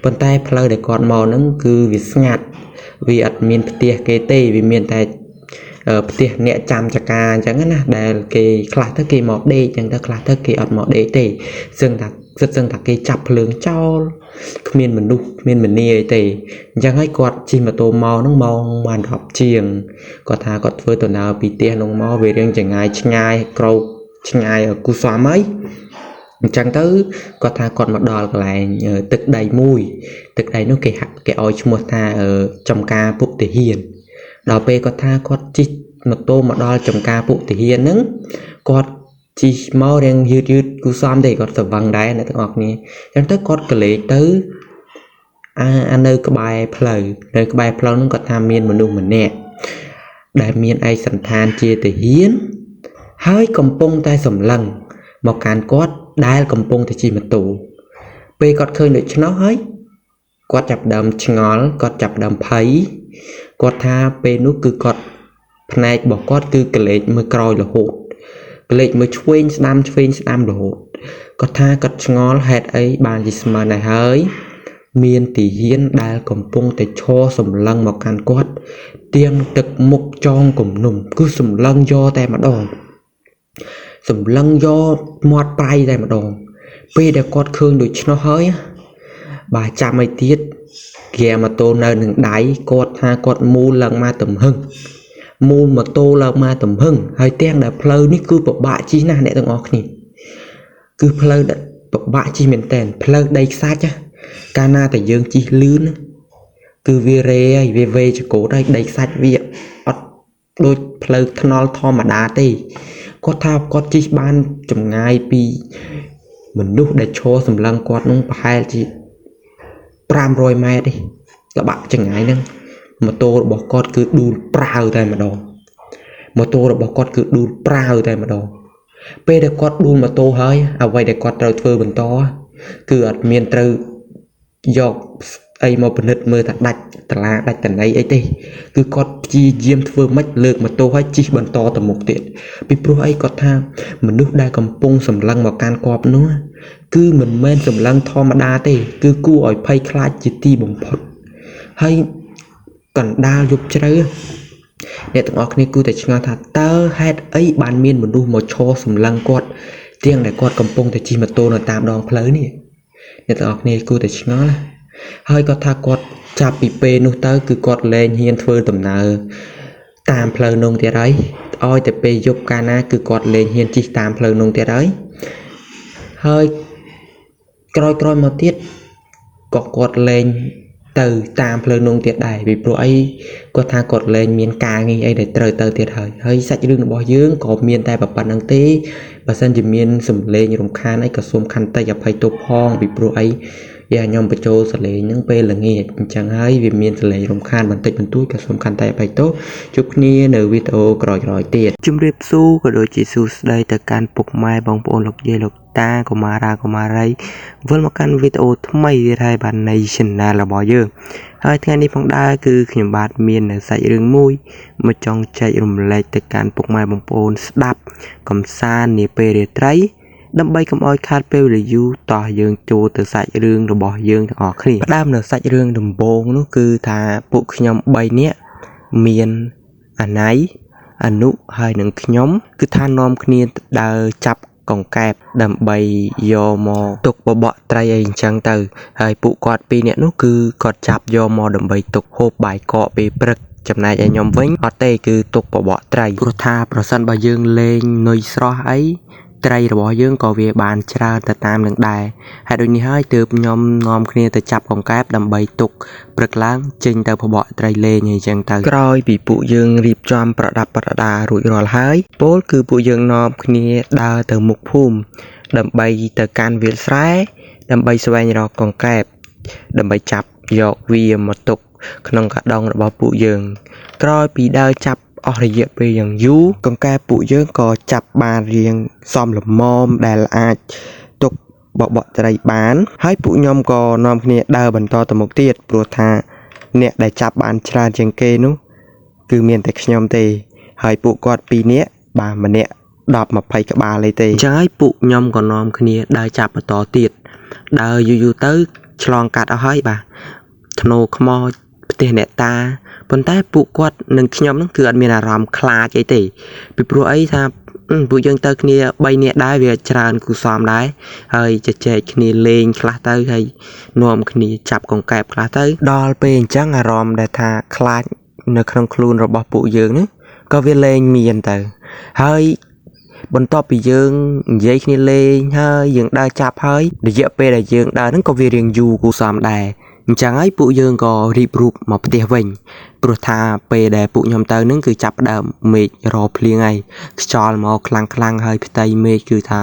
ប៉ុន្តែផ្លូវដែលគាត់មកហ្នឹងគឺវាស្ងាត់វាអត់មានផ្ទះគេទេវាមានតែផ្ទះអ្នកចាំចការអញ្ចឹងណាដែលគេខ្លះទៅគេមកដេកអញ្ចឹងទៅខ្លះទៅគេអត់មកដេកទេសឹងថាគេចាប់ភ្លើងចោលគ្មានមនុស្សគ្មានមនីអីទេអញ្ចឹងហើយគាត់ជិះម៉ូតូមកហ្នឹងម៉ោងបាន10ជាងគាត់ថាគាត់ធ្វើដំណើរពីផ្ទះនោះមកវារៀងឆ្ងាយក្រោកឆ្ងាយគូស្វាមហើយអញ្ចឹងទៅគាត់ថាគាត់មកដល់កន្លែងទឹកដីមួយទឹកដីនោះគេឲ្យឈ្មោះថាចំការពុកទាហានដល់ពេលគាត់ថាគាត់ជិះម៉ូតូមកដល់ចំការពុកទាហានហ្នឹងគាត់ជិះមករៀងយឺតគូសំទេគាត់ស្វឹងដែរអ្នកទាំងអស់គ្នាអញ្ចឹងទៅគាត់ក៏លេចទៅនៅក្បែរផ្លូវហ្នឹងគាត់ថាមានមនុស្សម្នាក់ដែលមានឯកសណ្ឋានជាទាហានហើយកំពុងតែសម្លឹងមកកាន់គាត់ដែលកំពុងតែជិះម៉ូតូពេលគាត់ឃើញដូច្នោះហើយគាត់ចាប់ដើមឆ្ងល់គាត់ចាប់ដើមភ័យគាត់ថាពេលនោះគឺគាត់ភ្នែករបស់គាត់គឺក្លែកមើលក្រោយរហូតក្លែកមើលឆ្វេងស្ដាំរហូតគាត់ថាគាត់ឆ្ងល់ហេតុអីបានជាស្មានដែរហើយមានទាហានដែលកំពុងតែឈរសម្លឹងមកកាន់គាត់ទៀងទឹកមុខចងគំនុំគឺសម្លឹងយកតែម្ដងសម្លឹងយកមាត់ប្រៃតែម្ដងពេលដែលគាត់ឃើញដូច្នោះហើយបាទចាំឲ្យទៀតហ្គាម៉ូតូនៅនឹងដៃគាត់ថាគាត់មូលឡើងមកទំហឹងហើយទាំងដែលផ្លូវនេះគឺពិបាកជិះណាស់អ្នកទាំងអស់គ្នាគឺផ្លូវដែលពិបាកជិះមែនតើផ្លូវដីខ្សាច់កាលណាតែយើងជិះលឿនគឺវារេហើយវាវេចកោតហើយដីខ្សាច់វាអត់ដូចផ្លូវថ្នល់ធម្មតាទេគាត់ថាគាត់ជិះបានចម្ងាយពីមនុស្សដែលឈរសម្លឹងគាត់នោះប្រហែលជា500ម៉ែត្រទេល្បាក់ចម្ងាយហ្នឹងម៉ូតូរបស់គាត់គឺដួលប្រាវតែម្ដងពេលដែលគាត់ដួលម៉ូតូហើយអ្វីដែលគាត់ត្រូវធ្វើបន្តគឺអត់មានត្រូវយកអីមកពិនិត្យមើលថាដាច់តឡាដាច់តណៃអីទេគឺគាត់ព្យាយាមធ្វើម៉េចលើកម៉ូតូឲ្យជិះបន្តទៅមុខទៀតពីព្រោះអីគាត់ថាមនុស្សដែលកំពុងសម្លឹងមកកាន់គាត់នោះគឺមិនមែនសម្លឹងធម្មតាទេគឺគួរឲ្យភ័យខ្លាចជាទីបំផុតហើយកណ្ដាលយប់ជ្រៅអ្នកទាំងអស់គ្នាគួរតែឆ្ងល់ថាតើហេតុអីបានមានមនុស្សមកឈរសម្លឹងគាត់ទាំងដែលគាត់កំពុងតែជិះម៉ូតូនៅតាមដងផ្លូវនេះអ្នកទាំងអស់គ្នាគួរតែឆ្ងល់ហើយគាត់ថាគាត់ចាប់ពីពេលនោះទៅគឺគាត់លែងហ៊ានធ្វើដំណើរតាមផ្លូវនោះទៀតហើយឲ្យតែពេលយប់កាលណាគឺគាត់លែងហ៊ានជិះតាមផ្លូវនោះទៀតហើយក្រោយមកទៀតក៏គាត់លែងទៅតាមផ្លូវនោះទៀតដែរពីព្រោះអីគាត់ថាគាត់លែងមានការងារអីដែលត្រូវទៅទៀតហើយសាច់រឿងរបស់យើងក៏មានតែប៉ុណ្្នឹងទេបើសិនជាមានសម្លេងរំខានអីក៏សូមខន្តីអភ័យទោសផងពីព្រោះអីខ្ញុំបញ្ចូលសលេងហ្នឹងពេលល្ងាចអញ្ចឹងហើយវាមានសលេងរំខានបន្តិចបន្តួចក៏សូមខន្តីអភ័យទោសជួបគ្នានៅវីដេអូក្រោយៗទៀតជម្រាបសួរក៏ដូចជាសួស្តីទៅកាន់ពុកម៉ែបងប្អូនលោកយាយលោកតាកុមារាកុមារីវិលមកកាន់វីដេអូថ្មីទៀតហើយបាទនៃ Channel របស់យើងហើយថ្ងៃនេះផងដែរគឺខ្ញុំបាទមានសាច់រឿងមួយមកចង់ចែករំលែកទៅកាន់ពុកម៉ែបងប្អូនស្ដាប់កំសាន្តនាពេលរាត្រីដើម្បីកុំឲ្យខាតពេលវេលាយូរតោះយើងចូលទៅសាច់រឿងរបស់យើងទាំងអស់គ្នាផ្ដើមនៅសាច់រឿងដំបូងនោះគឺថាពួកខ្ញុំ3នាក់មានអាណៃអនុហើយនិងខ្ញុំគឺថានាំគ្នាដើរចាប់កង្កែបដើម្បីយកមកទុកបបក់ត្រីអីអញ្ចឹងទៅហើយពួកគាត់2នាក់នោះគឺគាត់ចាប់យកមកដើម្បីទុកហូបបាយកកពេលព្រឹកចំណែកឯខ្ញុំវិញអត់ទេគឺទុកបបក់ត្រីព្រោះថាប្រសិនបើយើងលេងនុយស្រស់អី ត្រីរបស់យើងក៏វាបានច្រើនទៅតាមនឹងដែរហើយដូចនេះហើយទើបខ្ញុំនាំគ្នាទៅចាប់កង្កែបដើម្បីទុកព្រឹកឡើងចេញទៅបបកត្រីលេងអីចឹងទៅក្រោយពីពួកយើងរៀបចំប្រដាប់ប្រដារួចរាល់ហើយពលគឺពួកយើងនាំគ្នាដើរទៅមុខភូមិដើម្បីទៅកាន់វាលស្រែដើម្បីស្វែងរកកង្កែបដើម្បីចាប់យកវាមកទុកក្នុងកាដងរបស់ពួកយើងក្រោយពីដើរចាប់អស់រយៈពេលយ៉ាងយូរកង្កែបពួកយើងក៏ចាប់បានរៀងសមល្មមដែលអាចទុកបបកត្រីបានហើយពួកខ្ញុំក៏នាំគ្នាដើរបន្តទៅមុខទៀតព្រោះថាអ្នកដែលចាប់បានច្រើនជាងគេនោះគឺមានតែខ្ញុំទេហើយពួកគាត់ពីរនាក់បាទម្នាក់10-20ក្បាលទេអញ្ចឹងហើយពួកខ្ញុំក៏នាំគ្នាដើរចាប់បន្តទៀតដើរយូរទៅឆ្លងកាត់អស់ហើយបាទធ្នូខ្មោចផ្ទះអ្នកតាប៉ុន្តែពួកគាត់និងខ្ញុំនឹងគឺអត់មានអារម្មណ៍ខ្លាចអីទេពីព្រោះអីថាពួកយើងទៅគ្នា3នាក់ដែរវាច្រើនគូសំដែរហើយជជែកគ្នាលេងខ្លះទៅហើយនាំគ្នាចាប់កង្កែបខ្លះទៅដល់ពេលអញ្ចឹងអារម្មណ៍ដែលថាខ្លាចនៅក្នុងខ្លួនរបស់ពួកយើងនេះក៏វាលែងមានទៅហើយបន្ទាប់ពីយើងនិយាយគ្នាលេងហើយយើងដើរចាប់ហើយរយៈពេលដែលយើងដើរហ្នឹងក៏វារៀងយូរគូសំដែរអញ្ចឹងហើយពួកយើងក៏រៀបរូបមកផ្ទះវិញព្រោះថាពេលដែលពួកខ្ញុំទៅហ្នឹងគឺចាប់ដើមមេឃរភ្លៀងហើយខ្យល់មកខ្លាំងហើយផ្ទៃមេឃគឺថា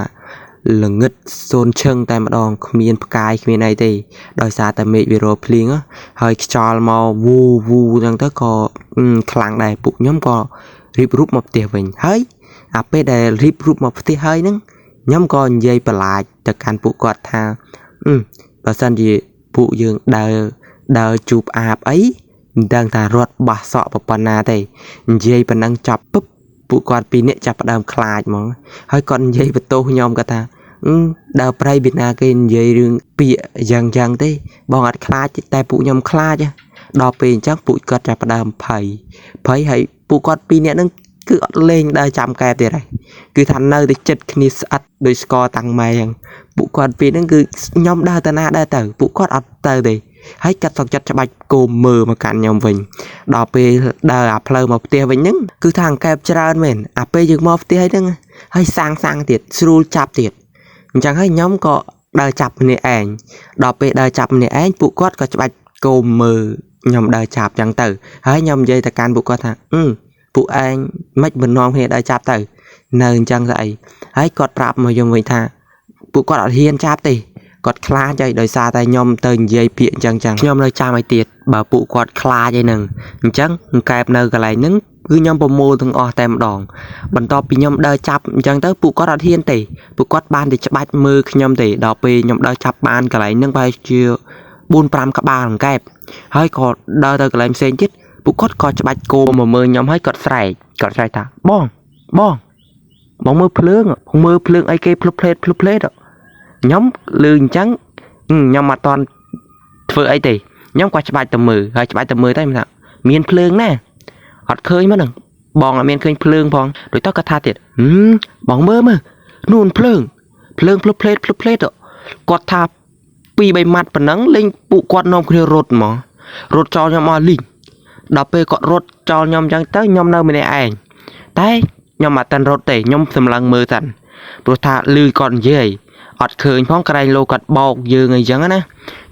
ល្ងឹតសូនឈឹងតែម្ដងគ្មានផ្កាយគ្មានអីទេដោយសារតែមេឃវារភ្លៀងហើយខ្យល់មកវូអញ្ចឹងទៅក៏ខ្លាំងដែរពួកខ្ញុំក៏រៀបរូបមកផ្ទះវិញហើយអាពេលដែលរៀបរូបមកផ្ទះហើយហ្នឹងខ្ញុំក៏និយាយបន្លាចទៅកាន់ពួកគាត់ថាបើសិនជាពួកយើងដើរជួបអាបអីមិនដឹងថារត់បោះសក់ប៉ុណ្ណាទេនិយាយប៉ុណ្ណឹងចប់ពួកគាត់ពីរនាក់ចាប់ផ្ដើមខ្លាចហ្មងហើយគាត់និយាយបន្ទោសខ្ញុំគាត់ថាដើរប្រៃពីណាគេនិយាយរឿងពាក្យយ៉ាងទេបងអត់ខ្លាចតែពួកខ្ញុំខ្លាចដល់ពេលអញ្ចឹងពួកគាត់ចាប់ផ្ដើមភ័យហើយពួកគាត់ពីរនាក់ហ្នឹងគឺអត់លេងដើរចាំកែបទៀតហើយគឺថានៅតែចិត្តគ្នាស្អិតដោយស្គរតាំងម៉ែអញ្ចឹងពួកគាត់ពីរហ្នឹងគឺខ្ញុំដើរទៅណាដើរទៅពួកគាត់អត់ទៅទេហើយកាត់សង្កត់ច្បាច់គោមមើលមកកាន់ខ្ញុំវិញដល់ពេលដើរអាផ្លូវមកផ្ទះវិញហ្នឹងគឺថាអង្កែបច្រើនមែនអាពេលយើងមកផ្ទះហ្នឹងហើយសាំងទៀតស្រួលចាប់ទៀតអញ្ចឹងហើយខ្ញុំក៏ដើរចាប់ម្នាក់ឯងដល់ពេលដើរចាប់ម្នាក់ឯងពួកគាត់ក៏ច្បាច់គោមមើលខ្ញុំដើរចាប់អញ្ចឹងទៅហើយខ្ញុំនិយាយទៅកាន់ពួកគាត់ថាពួកឯងមិននាំគ្នាដើរចាប់ទៅនៅអញ្ចឹងស្អីហើយគាត់ប្រាប់មកខ្ញុំវិញថាពួកគាត់អត់ហ៊ានចាប់ទេគាត់ខ្លាចហើយដោយសារតែខ្ញុំទៅនិយាយពាក្យអញ្ចឹងខ្ញុំនៅចាំឲ្យទៀតបើពួកគាត់ខ្លាចអីហ្នឹងអញ្ចឹងកែបនៅកន្លែងហ្នឹងគឺខ្ញុំប្រមូលទាំងអស់តែម្ដងបន្ទាប់ពីខ្ញុំដើរចាប់អញ្ចឹងទៅពួកគាត់អត់ហ៊ានទេពួកគាត់បានតែច្បាច់មើលខ្ញុំទេដល់ពេលខ្ញុំដើរចាប់បានកន្លែងហ្នឹងប្រហែលជា 4-5 ក្បាលកែបហើយក៏ដើរទៅកន្លែងផ្សេងទៀតពួកគាត់ក៏ច្បាច់គោមកមើលខ្ញុំហើយគាត់ស្រែកថាបងមើលភ្លើងអីគេភ្លុបភ្លេតខ្ញុំលឺអញ្ចឹងខ្ញុំអត់តន់ធ្វើអីទេខ្ញុំក៏ច្បាច់ទៅមើលតែខ្ញុំថាមានភ្លើងណាអត់ឃើញមកហ្នឹងបងអត់មានឃើញភ្លើងផងដូចតើគាត់ថាទៀតបងមើលนู่นភ្លើងភ្លុបភ្លេតគាត់ថា 2-3 ម៉ាត់ប៉ុណ្ណឹងលេងពួកគាត់នាំគ្នារត់មករត់ចោលខ្ញុំមកលីងដល់ពេលគាត់រត់ចោលខ្ញុំអញ្ចឹងទៅខ្ញុំនៅម្នាក់ឯងតែខ្ញុំអត់តាន់រត់ទេខ្ញុំសម្លឹងមើលតាន់ព្រោះថាលឺគាត់និយាយអត់ឃើញផងក្រែងលោកគាត់បោកយើងអីចឹងណា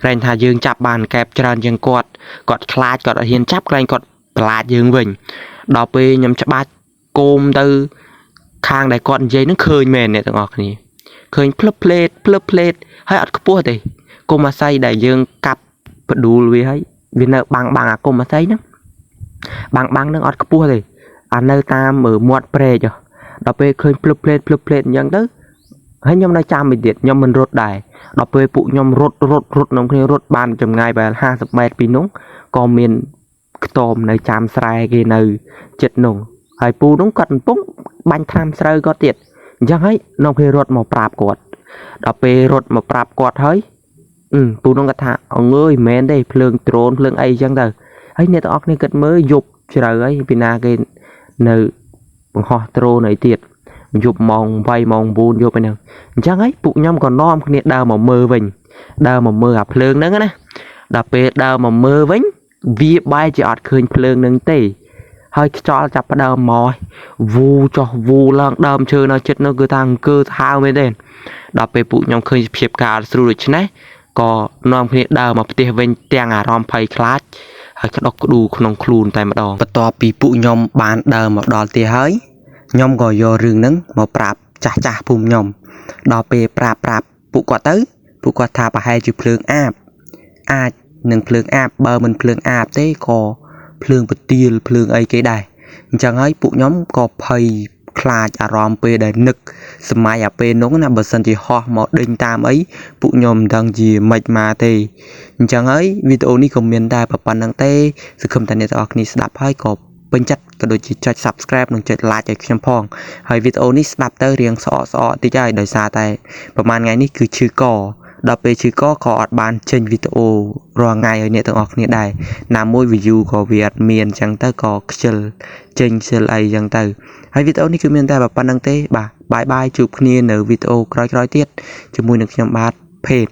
ក្រែងថាយើងចាប់បានកែបច្រើនជាងគាត់ខ្លាចគាត់អត់ហ៊ានចាប់ក្រែងគាត់ប្រឡាចយើងវិញដល់ពេលខ្ញុំច្បាច់គោមទៅខាងដែលគាត់និយាយនឹងឃើញមែនអ្នកទាំងអស់គ្នាឃើញភ្លឹបភ្លេតហើយអត់ខ្ពស់ទេគុំអាស័យដែលយើងកាប់បដួលវាហើយវានៅបាំងអាគុំអាស័យហ្នឹងបាំងហ្នឹងអត់ខ្ពស់ទេអានៅតាមមាត់ព្រែកដល់ពេលឃើញភ្លឹបភ្លេតអញ្ចឹងទៅហើយខ្ញុំនៅចាំមួយទៀតខ្ញុំមិនរត់ដែរដល់ពេលពួកខ្ញុំរត់នាំគ្នារត់បានចម្ងាយបែរ50 ម៉ែត្រពីនោះក៏មានខ្ទមនៅចាំស្រែគេនៅចិត្តនោះហើយពូនោះគាត់កំពុងបាញ់ថ្នាំស្រូវគាត់ទៀតអញ្ចឹងហើយនាំគ្នារត់មកប្រាប់គាត់ដល់ពេលរត់មកប្រាប់គាត់ហើយពូនោះគាត់ថាអងើយមែនទេភ្លើងដ្រូនភ្លើងអីអញ្ចឹងទៅហើយអ្នកទាំងអស់គ្នាគិតមើលយប់ជ្រៅហើយពីណាគេនៅបង្ហោះដ្រូនអីទៀតយប់ម៉ោង 8 ម៉ោង 9 យប់ហ្នឹងអញ្ចឹងហើយពួកខ្ញុំក៏នាំគ្នាដើរមកមើលវិញដើរមកមើលអាភ្លើងហ្នឹងណាដល់ពេលដើរមកមើលវិញវាបែរជាអត់ឃើញភ្លើងហ្នឹងទេ hơi cho chập đơm mỏi vu cho vu lăng đơm chơi nó chết nó cứ thằng cứ thao mới đền đọc về phụ nhóm khơi phiệp cả sưu được chứ này có nông khi đơm mà tiền bên tiền rong pay class hay cái đọc đủ không khuôn tại mà đòn bắt to bị phụ nhóm bán đơm mà đòn tiền hơi nhóm gọi vô rừng nắng mà prap chả chả phùm nhóm đọc về prap phụ quả tới phụ quả thà bà hai chữ phượng áp nâng phượng áp bờ mình phượng áp thế có phượng bật tiêu phượng ấy cái đài chẳng ấy phụ nhóm có pay class rong pe để nựcสมัยà pe nóng là bờ sân thì ho một đinh tam ấy phụ nhóm đang gì mệt mà thì chẳng ấy video này commentได้ประมาณนั้นเต้สึกคำตันเนี่ยออกนี่สดับให้ก็เป็นจัดกระโดดจิตจัด subscribe ลงจัดไลค์จากช่องพองให้วิดีโอนี้สดับเตอร์เรียงสอที่ใจโดยซาแต่ประมาณไงนี่คือชื่อก่อดอกไปชื่อก็ขออัดบานเช่นวิดีโอรอไงเนี่ยต้องออกเนี่ยได้นำมวยวิวก็เวียดเมียนจังเตอร์ก็เชลเจงเชลไอจังเตอร์ให้วิดีโอนี้คือเมียนแต่แบบปันดังเต้บ่าบายจูบเนี่ยในวิดีโอคล้อยๆเตี้ยจะมวยหนึ่งยำบาดเพจ